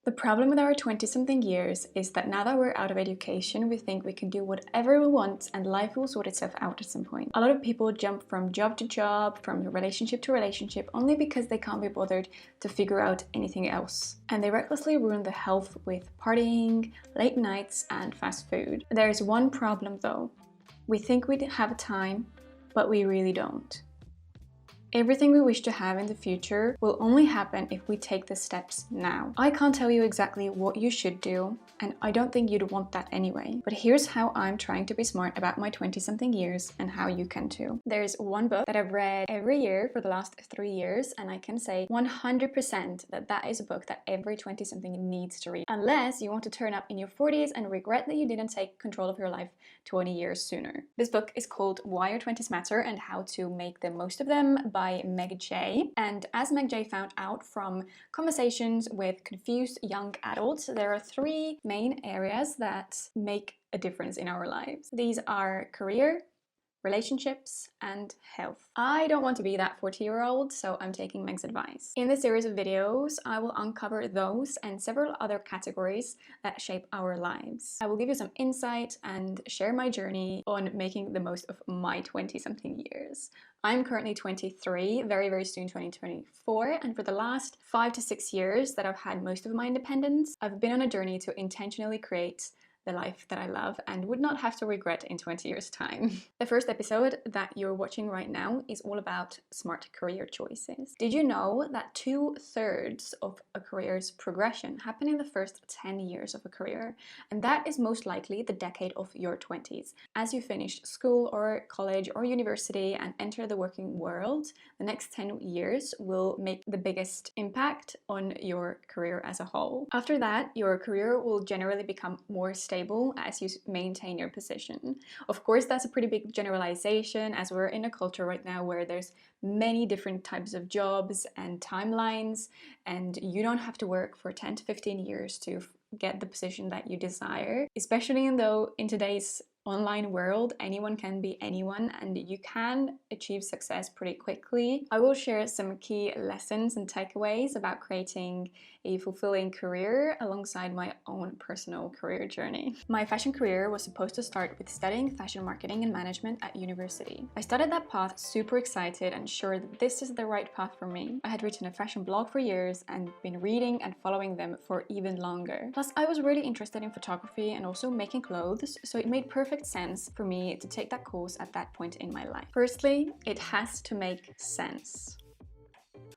The problem with our 20-something years is that now that we're out of education, we think we can do whatever we want and life will sort itself out at some point. A lot of people jump from job to job, from relationship to relationship, only because they can't be bothered to figure out anything else. And they recklessly ruin their health with partying, late nights, and fast food. There is one problem though. We think we have time, but we really don't. Everything we wish to have in the future will only happen if we take the steps now. I can't tell you exactly what you should do, and I don't think you'd want that anyway. But here's how I'm trying to be smart about my 20-something years and how you can too. There's one book that I've read every year for the last 3 years, and I can say 100% that that is a book that every 20-something needs to read. Unless you want to turn up in your 40s and regret that you didn't take control of your life 20 years sooner. This book is called Why Your 20s Matter and How to Make the Most of Them by Meg Jay. And as Meg Jay found out from conversations with confused young adults, there are 3 main areas that make a difference in our lives. These are career, relationships, and health. I don't want to be that 40-year-old, so I'm taking Meg's advice. In this series of videos, I will uncover those and several other categories that shape our lives. I will give you some insight and share my journey on making the most of my 20-something years. I'm currently 23, very soon 2024, and for the last 5 to 6 years that I've had most of my independence, I've been on a journey to intentionally create the life that I love and would not have to regret in 20 years' time. The first episode that you're watching right now is all about smart career choices. Did you know that 2/3 of a career's progression happen in the first 10 years of a career? And that is most likely the decade of your 20s. As you finish school or college or university and enter the working world, the next 10 years will make the biggest impact on your career as a whole. After that, your career will generally become more stable as you maintain your position. Of course, that's a pretty big generalization, as we're in a culture right now where there's many different types of jobs and timelines, and you don't have to work for 10 to 15 years to get the position that you desire, especially though in today's online world, anyone can be anyone and you can achieve success pretty quickly. I will share some key lessons and takeaways about creating a fulfilling career alongside my own personal career journey. My fashion career was supposed to start with studying fashion marketing and management at university. I started that path super excited and sure that this is the right path for me. I had written a fashion blog for years and been reading and following them for even longer. Plus, I was really interested in photography and also making clothes, so it made perfect sense for me to take that course at that point in my life. Firstly, it has to make sense.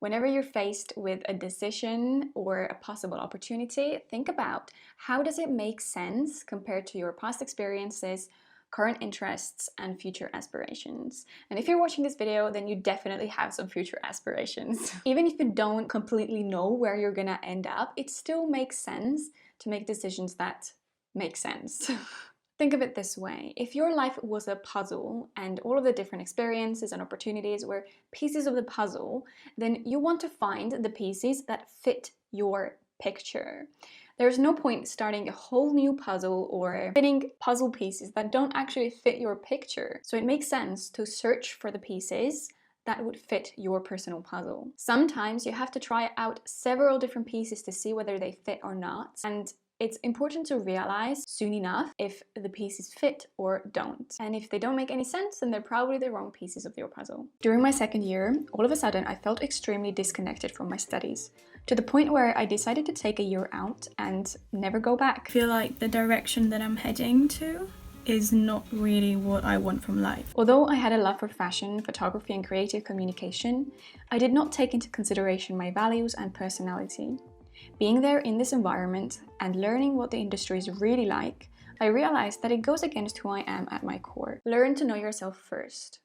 Whenever you're faced with a decision or a possible opportunity, think about how does it make sense compared to your past experiences, current interests, and future aspirations. And if you're watching this video, then you definitely have some future aspirations. Even if you don't completely know where you're gonna end up, it still makes sense to make decisions that make sense. Think of it this way. If your life was a puzzle and all of the different experiences and opportunities were pieces of the puzzle, then you want to find the pieces that fit your picture. There's no point starting a whole new puzzle or fitting puzzle pieces that don't actually fit your picture. So it makes sense to search for the pieces that would fit your personal puzzle. Sometimes you have to try out several different pieces to see whether they fit or not. And it's important to realize soon enough if the pieces fit or don't. And if they don't make any sense, then they're probably the wrong pieces of your puzzle. During my second year, all of a sudden I felt extremely disconnected from my studies, to the point where I decided to take a year out and never go back. I feel like the direction that I'm heading to is not really what I want from life. Although I had a love for fashion, photography, and creative communication, I did not take into consideration my values and personality. Being there in this environment and learning what the industry is really like, I realized that it goes against who I am at my core. Learn to know yourself first.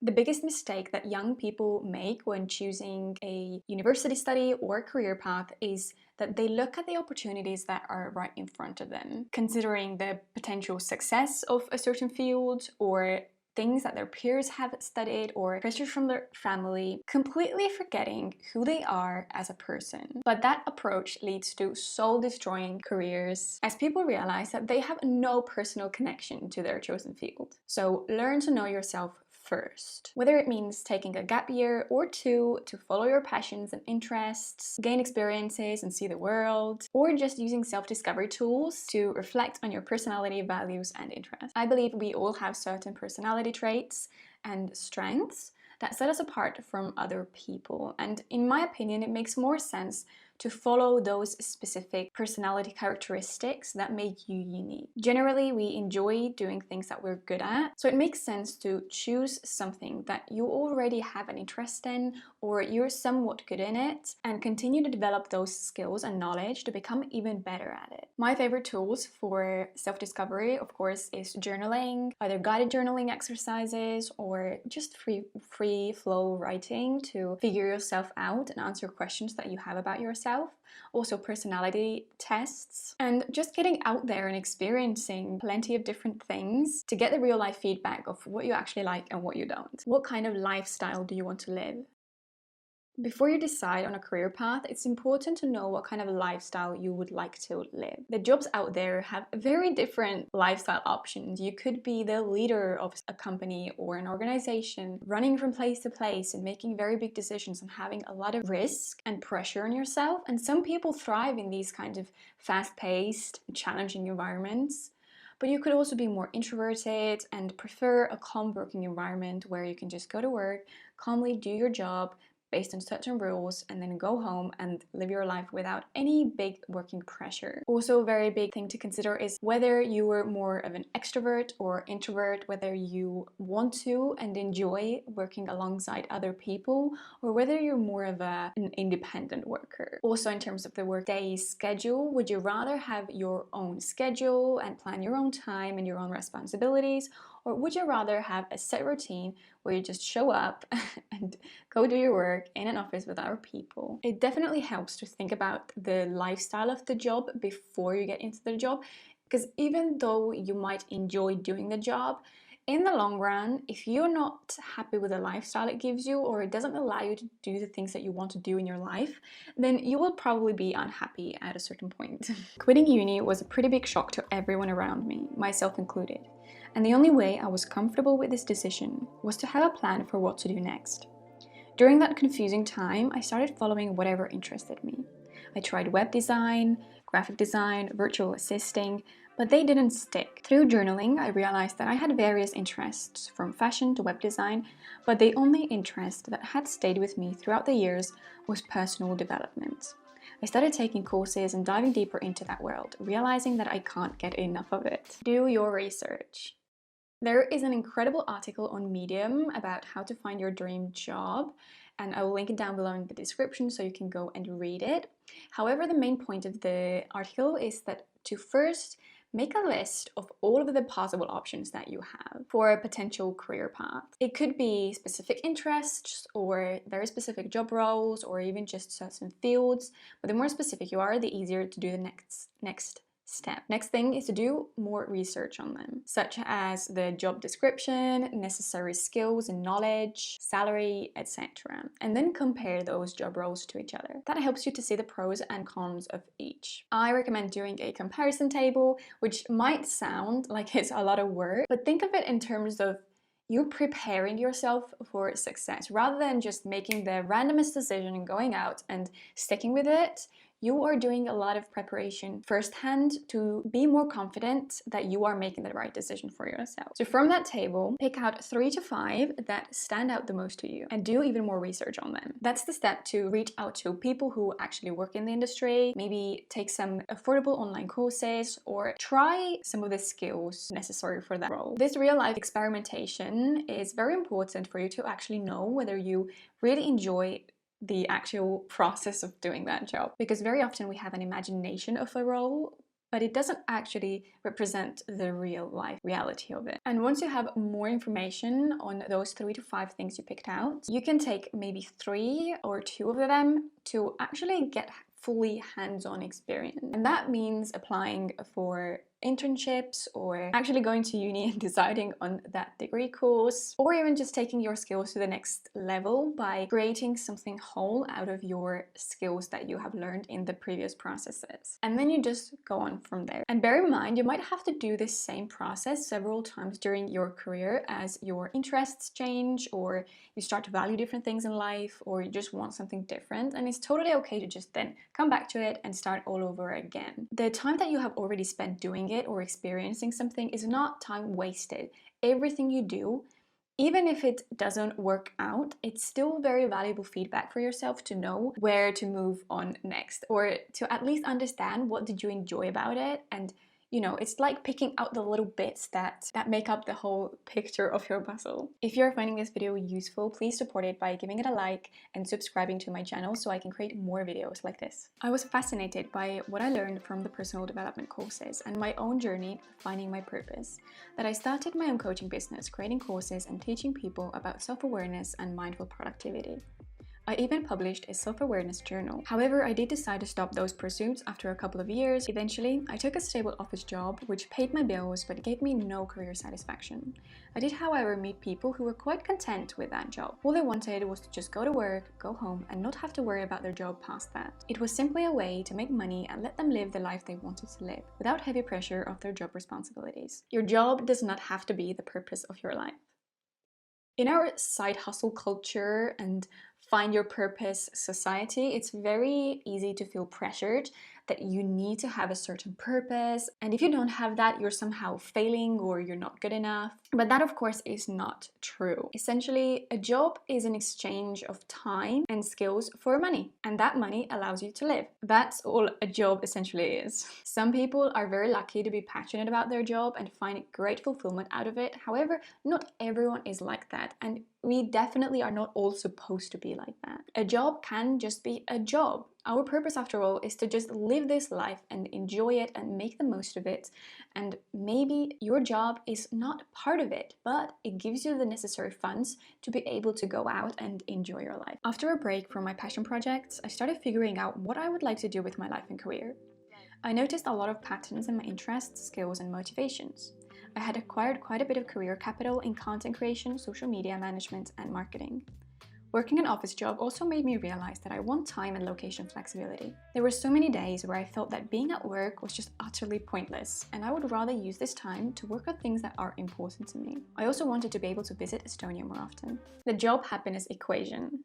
The biggest mistake that young people make when choosing a university study or career path is that they look at the opportunities that are right in front of them, considering the potential success of a certain field or things that their peers have studied or pressures from their family, completely forgetting who they are as a person. But that approach leads to soul-destroying careers as people realize that they have no personal connection to their chosen field. So learn to know yourself first. Whether it means taking a gap year or two to follow your passions and interests, gain experiences and see the world, or just using self-discovery tools to reflect on your personality, values, and interests. I believe we all have certain personality traits and strengths that set us apart from other people. And in my opinion, it makes more sense to follow those specific personality characteristics that make you unique. Generally, we enjoy doing things that we're good at, so it makes sense to choose something that you already have an interest in or you're somewhat good in it and continue to develop those skills and knowledge to become even better at it. My favorite tools for self-discovery, of course, is journaling, either guided journaling exercises or just free flow writing to figure yourself out and answer questions that you have about yourself. Also personality tests, and just getting out there and experiencing plenty of different things to get the real life feedback of what you actually like and what you don't. What kind of lifestyle do you want to live? Before you decide on a career path, it's important to know what kind of lifestyle you would like to live. The jobs out there have very different lifestyle options. You could be the leader of a company or an organization, running from place to place and making very big decisions and having a lot of risk and pressure on yourself. And some people thrive in these kinds of fast-paced, challenging environments. But you could also be more introverted and prefer a calm working environment where you can just go to work, calmly do your job, based on certain rules, and then go home and live your life without any big working pressure. Also, a very big thing to consider is whether you were more of an extrovert or introvert, whether you want to and enjoy working alongside other people, or whether you're more of an independent worker. Also, in terms of the workday schedule, would you rather have your own schedule and plan your own time and your own responsibilities, or would you rather have a set routine where you just show up and go do your work in an office with other people? It definitely helps to think about the lifestyle of the job before you get into the job, because even though you might enjoy doing the job, in the long run, if you're not happy with the lifestyle it gives you, or it doesn't allow you to do the things that you want to do in your life, then you will probably be unhappy at a certain point. Quitting uni was a pretty big shock to everyone around me, myself included. And the only way I was comfortable with this decision was to have a plan for what to do next. During that confusing time, I started following whatever interested me. I tried web design, graphic design, virtual assisting, but they didn't stick. Through journaling, I realized that I had various interests, from fashion to web design, but the only interest that had stayed with me throughout the years was personal development. I started taking courses and diving deeper into that world, realizing that I can't get enough of it. Do your research. There is an incredible article on Medium about how to find your dream job, and I will link it down below in the description so you can go and read it. However, the main point of the article is that to first make a list of all of the possible options that you have for a potential career path. It could be specific interests or very specific job roles or even just certain fields, but the more specific you are, the easier to do the next step. Next thing is to do more research on them, such as the job description, necessary skills and knowledge, salary, etc. And then compare those job roles to each other. That helps you to see the pros and cons of each. I recommend doing a comparison table, which might sound like it's a lot of work, but think of it in terms of you preparing yourself for success. Rather than just making the randomest decision and going out and sticking with it, you are doing a lot of preparation firsthand to be more confident that you are making the right decision for yourself. So from that table, pick out 3 to 5 that stand out the most to you and do even more research on them. That's the step to reach out to people who actually work in the industry, maybe take some affordable online courses or try some of the skills necessary for that role. This real life experimentation is very important for you to actually know whether you really enjoy the actual process of doing that job, because very often we have an imagination of a role, but it doesn't actually represent the real life reality of it. And once you have more information on those 3 to 5 things you picked out, you can take maybe 3 or 2 of them to actually get fully hands-on experience. And that means applying for internships, or actually going to uni and deciding on that degree course, or even just taking your skills to the next level by creating something whole out of your skills that you have learned in the previous processes. And then you just go on from there. And bear in mind, you might have to do this same process several times during your career as your interests change, or you start to value different things in life, or you just want something different. And it's totally okay to just then come back to it and start all over again. The time that you have already spent doing it or experiencing something is not time wasted. Everything you do, even if it doesn't work out, it's still very valuable feedback for yourself to know where to move on next, or to at least understand what did you enjoy about it. And you know, it's like picking out the little bits that make up the whole picture of your puzzle. If you're finding this video useful, please support it by giving it a like and subscribing to my channel so I can create more videos like this. I was fascinated by what I learned from the personal development courses and my own journey finding my purpose, that I started my own coaching business, creating courses and teaching people about self-awareness and mindful productivity. I even published a self-awareness journal. However, I did decide to stop those pursuits after a couple of years. Eventually, I took a stable office job, which paid my bills but gave me no career satisfaction. I did, however, meet people who were quite content with that job. All they wanted was to just go to work, go home, and not have to worry about their job past that. It was simply a way to make money and let them live the life they wanted to live, without heavy pressure of their job responsibilities. Your job does not have to be the purpose of your life. In our side hustle culture and find your purpose society, it's very easy to feel pressured that you need to have a certain purpose, and if you don't have that, you're somehow failing or you're not good enough. But that, of course, is not true. Essentially, a job is an exchange of time and skills for money, and that money allows you to live. That's all a job essentially is. Some people are very lucky to be passionate about their job and find great fulfillment out of it. However, not everyone is like that, and we definitely are not all supposed to be like that. A job can just be a job. Our purpose, after all, is to just live this life and enjoy it and make the most of it. And maybe your job is not part of it, but it gives you the necessary funds to be able to go out and enjoy your life. After a break from my passion projects, I started figuring out what I would like to do with my life and career. I noticed a lot of patterns in my interests, skills, and motivations. I had acquired quite a bit of career capital in content creation, social media management, and marketing. Working an office job also made me realize that I want time and location flexibility. There were so many days where I felt that being at work was just utterly pointless, and I would rather use this time to work on things that are important to me. I also wanted to be able to visit Estonia more often. The job happiness equation.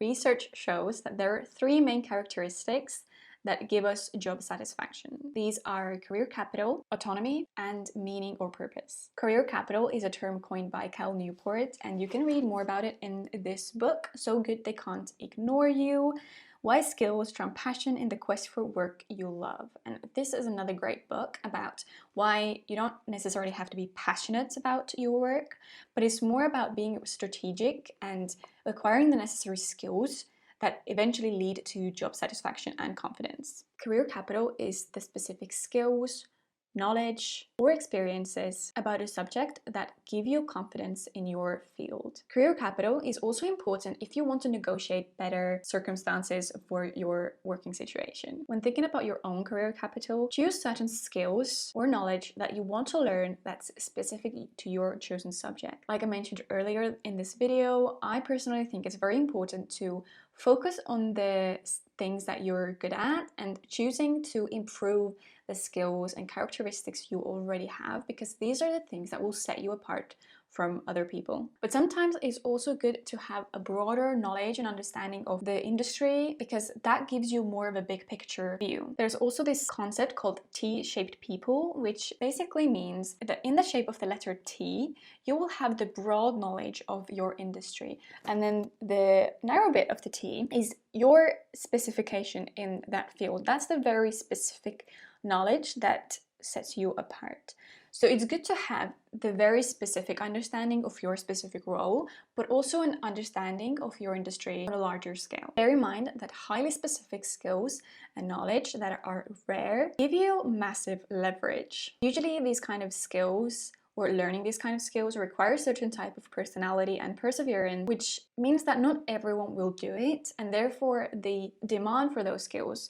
Research shows that there are 3 main characteristics that give us job satisfaction. These are career capital, autonomy, and meaning or purpose. Career capital is a term coined by Cal Newport, and you can read more about it in this book, So Good They Can't Ignore You: Why Skills Trump Passion in the Quest for Work You Love. And this is another great book about why you don't necessarily have to be passionate about your work, but it's more about being strategic and acquiring the necessary skills that eventually lead to job satisfaction and confidence. Career capital is the specific skills, knowledge, or experiences about a subject that give you confidence in your field. Career capital is also important if you want to negotiate better circumstances for your working situation. When thinking about your own career capital, choose certain skills or knowledge that you want to learn that's specific to your chosen subject. Like I mentioned earlier in this video, I personally think it's very important to focus on the things that you're good at and choosing to improve the skills and characteristics you already have, because these are the things that will set you apart from other people. But sometimes it's also good to have a broader knowledge and understanding of the industry, because that gives you more of a big picture view. There's also this concept called T-shaped people, which basically means that in the shape of the letter T, you will have the broad knowledge of your industry. And then the narrow bit of the T is your specification in that field. That's the very specific knowledge that sets you apart. So it's good to have the very specific understanding of your specific role, but also an understanding of your industry on a larger scale. Bear in mind that highly specific skills and knowledge that are rare give you massive leverage. Usually these kind of skills or learning these kind of skills require a certain type of personality and perseverance, which means that not everyone will do it, and therefore the demand for those skills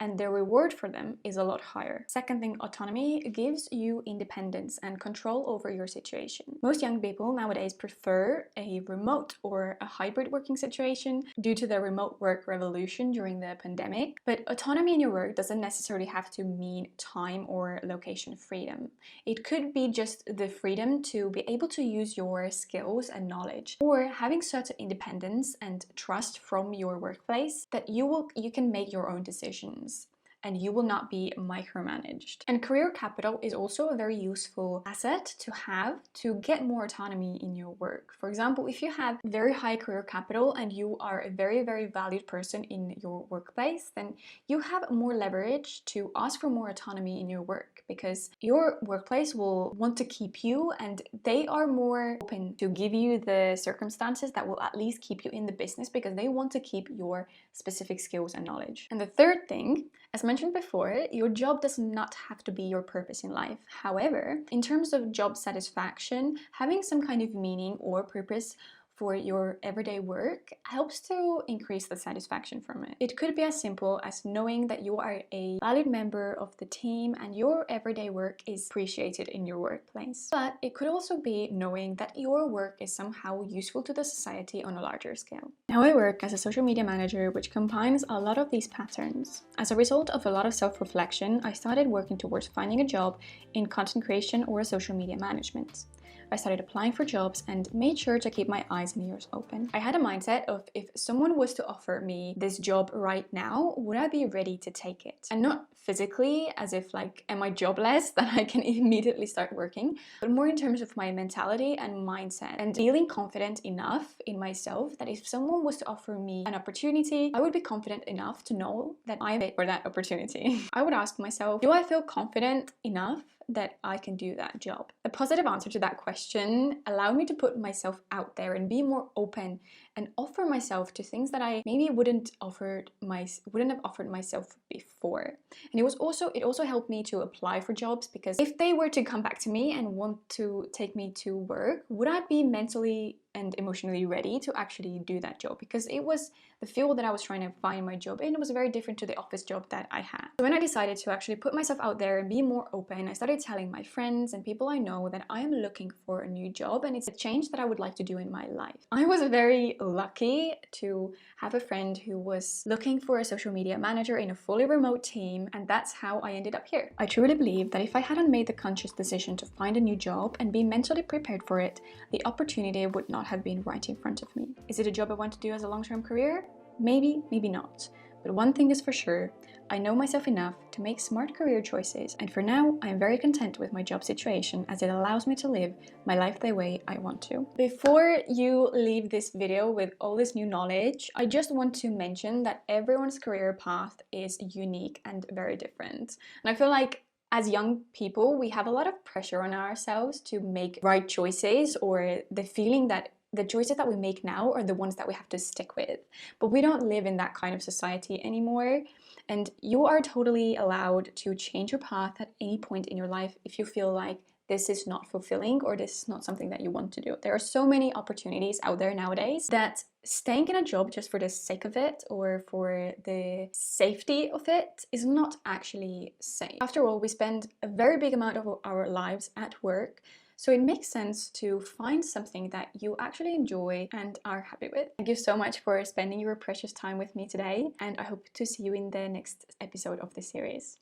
and the reward for them is a lot higher. Second thing, autonomy gives you independence and control over your situation. Most young people nowadays prefer a remote or a hybrid working situation due to the remote work revolution during the pandemic. But autonomy in your work doesn't necessarily have to mean time or location freedom. It could be just the freedom to be able to use your skills and knowledge, or having certain independence and trust from your workplace that you can make your own decisions and you will not be micromanaged. And career capital is also a very useful asset to have to get more autonomy in your work. For example, if you have very high career capital and you are a very, very valued person in your workplace, then you have more leverage to ask for more autonomy in your work, because your workplace will want to keep you and they are more open to give you the circumstances that will at least keep you in the business, because they want to keep your specific skills and knowledge. And the third thing, as mentioned before, your job does not have to be your purpose in life. However, in terms of job satisfaction, having some kind of meaning or purpose for your everyday work helps to increase the satisfaction from it. It could be as simple as knowing that you are a valued member of the team and your everyday work is appreciated in your workplace. But it could also be knowing that your work is somehow useful to the society on a larger scale. Now I work as a social media manager, which combines a lot of these patterns. As a result of a lot of self-reflection, I started working towards finding a job in content creation or social media management. I started applying for jobs and made sure to keep my eyes and ears open. I had a mindset of, if someone was to offer me this job right now, would I be ready to take it? And not physically, as if like, am I jobless that I can immediately start working, but more in terms of my mentality and mindset and feeling confident enough in myself that if someone was to offer me an opportunity, I would be confident enough to know that I'm fit for that opportunity. I would ask myself, do I feel confident enough that I can do that job? A positive answer to that question allowed me to put myself out there and be more open and offer myself to things that I maybe wouldn't have offered myself before. And it also helped me to apply for jobs, because if they were to come back to me and want to take me to work, would I be mentally and emotionally ready to actually do that job? Because it was the field that I was trying to find my job in. It was very different to the office job that I had. So when I decided to actually put myself out there and be more open, I started telling my friends and people I know that I am looking for a new job and it's a change that I would like to do in my life. I was very lucky to have a friend who was looking for a social media manager in a fully remote team, and that's how I ended up here. I truly believe that if I hadn't made the conscious decision to find a new job and be mentally prepared for it, the opportunity would not have been right in front of me. Is it a job I want to do as a long-term career? Maybe, maybe not. But one thing is for sure, I know myself enough to make smart career choices, and for now, I am very content with my job situation as it allows me to live my life the way I want to. Before you leave this video with all this new knowledge, I just want to mention that everyone's career path is unique and very different. And I feel like as young people, we have a lot of pressure on ourselves to make right choices, or the feeling that the choices that we make now are the ones that we have to stick with. But we don't live in that kind of society anymore. And you are totally allowed to change your path at any point in your life if you feel like this is not fulfilling or this is not something that you want to do. There are so many opportunities out there nowadays that staying in a job just for the sake of it or for the safety of it is not actually safe. After all, we spend a very big amount of our lives at work. So it makes sense to find something that you actually enjoy and are happy with. Thank you so much for spending your precious time with me today, and I hope to see you in the next episode of this series.